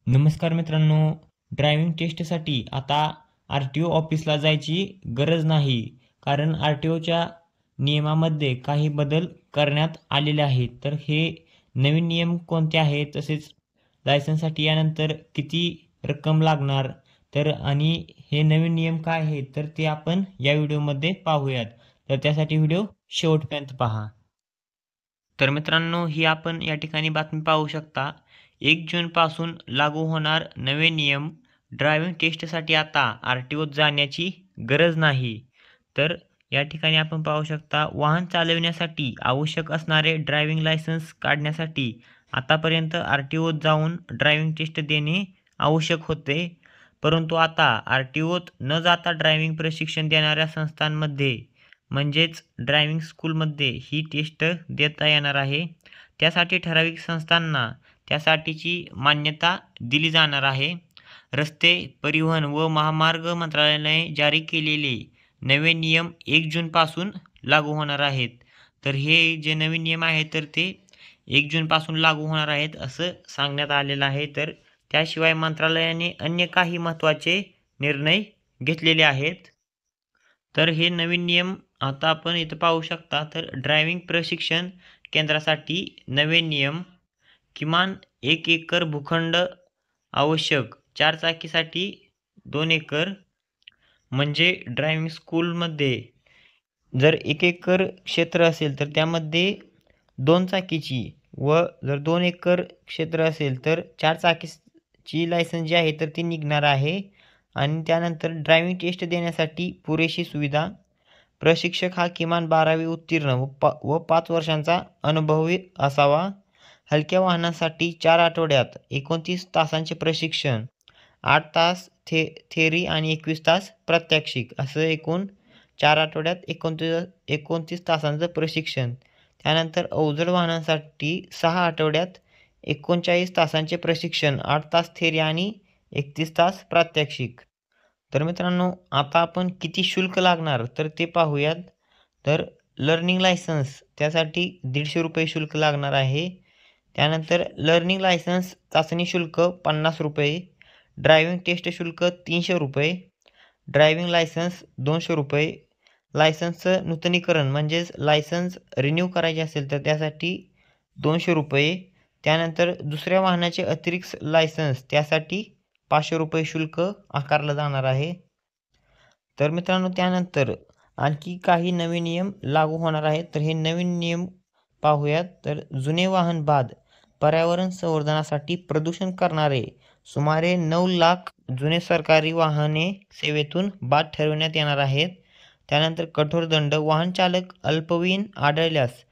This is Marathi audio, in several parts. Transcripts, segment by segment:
नमस्कार मित्रांनो. ड्रायव्हिंग टेस्टसाठी आता आर-टी-ओ ऑफिसला जायची गरज नाही. कारण आर-टी-ओच्या नियमामध्ये काही बदल करण्यात आलेले आहेत. तर हे नवीन नियम कोणते आहेत? तसेच लायसन्ससाठी यानंतर किती रक्कम लागणार? तर आणि हे नवीन नियम काय आहेत? तर ते आपण या व्हिडिओमध्ये पाहूयात. तर त्यासाठी व्हिडिओ शेवटपर्यंत पहा. तर मित्रांनो, ही आपण या ठिकाणी बातमी पाहू शकता. 1 जूनपासून लागू होणार नवे नियम. ड्रायव्हिंग टेस्टसाठी आता आर-टी-ओत जाण्याची गरज नाही. तर या ठिकाणी आपण पाहू शकता, वाहन चालविण्यासाठी आवश्यक असणारे ड्रायव्हिंग लायसन्स काढण्यासाठी आतापर्यंत आर-टी-ओत जाऊन ड्रायव्हिंग टेस्ट देणे आवश्यक होते. परंतु आता आर-टी-ओत न जाता ड्रायव्हिंग प्रशिक्षण देणाऱ्या संस्थांमध्ये म्हणजेच ड्रायव्हिंग स्कूलमध्ये ही टेस्ट देता येणार आहे. त्यासाठी ठराविक संस्थांना त्यासाठीची मान्यता दिली जाणार आहे. रस्ते, परिवहन व महामार्ग मंत्रालयाने जारी केलेले नवे नियम 1 जूनपासून लागू होणार आहेत. तर हे जे नवीन नियम आहेत तर ते 1 जूनपासून लागू होणार आहेत असं सांगण्यात आलेलं आहे. तर त्याशिवाय मंत्रालयाने अन्य काही महत्त्वाचे निर्णय घेतलेले आहेत. तर हे नवीन नियम आता आपण इथं पाहू शकता. तर ड्रायव्हिंग प्रशिक्षण केंद्रासाठी नवे नियम. किमान 1 एकर भूखंड आवश्यक. 4 चाकीसाठी 2 एकर. म्हणजे ड्रायव्हिंग स्कूलमध्ये जर 1 एकर क्षेत्र असेल तर त्यामध्ये 2 चाकीची व जर 2 एकर क्षेत्र असेल तर 4 चाकीची लायसन्स जी आहे तर ती निघणार आहे. आणि त्यानंतर ड्रायव्हिंग टेस्ट देण्यासाठी पुरेशी सुविधा. प्रशिक्षक हा किमान 12वी उत्तीर्ण व 5 वर्षांचा अनुभवी असावा. हलक्या वाहनांसाठी 4 आठवड्यात 29 तासांचे प्रशिक्षण. 8 तास थेअरी आणि 21 तास प्रात्यक्षिक असं एकूण 4 आठवड्यात 29 तासांचं प्रशिक्षण. त्यानंतर अवजड वाहनांसाठी 6 आठवड्यात 39 तासांचे प्रशिक्षण, 8 तास थेअरी आणि 31 तास प्रात्यक्षिक. तर मित्रांनो, आता आपण किती शुल्क लागणार तर ते पाहूयात. तर लर्निंग लायसन्स त्यासाठी ₹150 शुल्क लागणार आहे. त्यानंतर लर्निंग लायसन्स चाचणी शुल्क ₹50. ड्रायव्हिंग टेस्ट शुल्क ₹300. Driving licence ₹200. लायसन्सचं नूतनीकरण म्हणजेच लायसन्स रिन्यू करायचे असेल तर त्यासाठी ₹200. त्यानंतर दुसऱ्या वाहनाचे अतिरिक्त लायसन्स त्यासाठी ₹500 शुल्क आकारलं जाणार आहे. तर मित्रांनो, त्यानंतर आणखी काही नवीन नियम लागू होणार आहेत. तर हे नवीन नियम पाहूयात. तर जुने वाहन बाद. पर्यावरण संवर्धनासाठी प्रदूषण करणारे सुमारे 9 लाख जुने सरकारी वाहने सेवेतून बाद ठरविण्यात येणार आहेत. त्यानंतर कठोर दंड. वाहन चालक अल्पवयीन आढळल्यास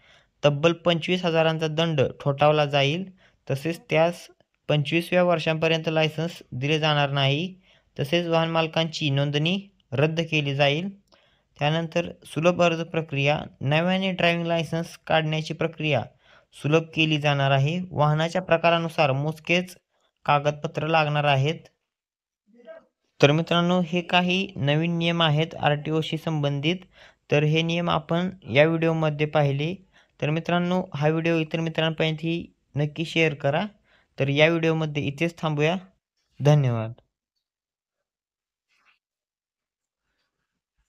तब्बल 25,000चा दंड ठोठावला जाईल. तसेच त्यास 25व्या वर्षापर्यंत लायसन्स दिले जाणार नाही. तसेच वाहन मालकांची नोंदणी रद्द केली जाईल. त्यानंतर सुलभ अर्ज प्रक्रिया. नव्याने ड्रायव्हिंग लायसन्स काढण्याची प्रक्रिया सुलभ केली जाणार आहे. वाहनाच्या प्रकारानुसार मोजकेच कागदपत्र लागणार आहेत. तर मित्रांनो, हे काही नवीन नियम आहेत आर-टी-ओशी संबंधित. तर हे नियम आपण या व्हिडिओमध्ये पाहिले. तर मित्रांनो, हा व्हिडिओ इतर मित्रांपर्यंतही नक्की शेअर करा. तर या व्हिडिओमध्ये इथेच थांबूया. धन्यवाद.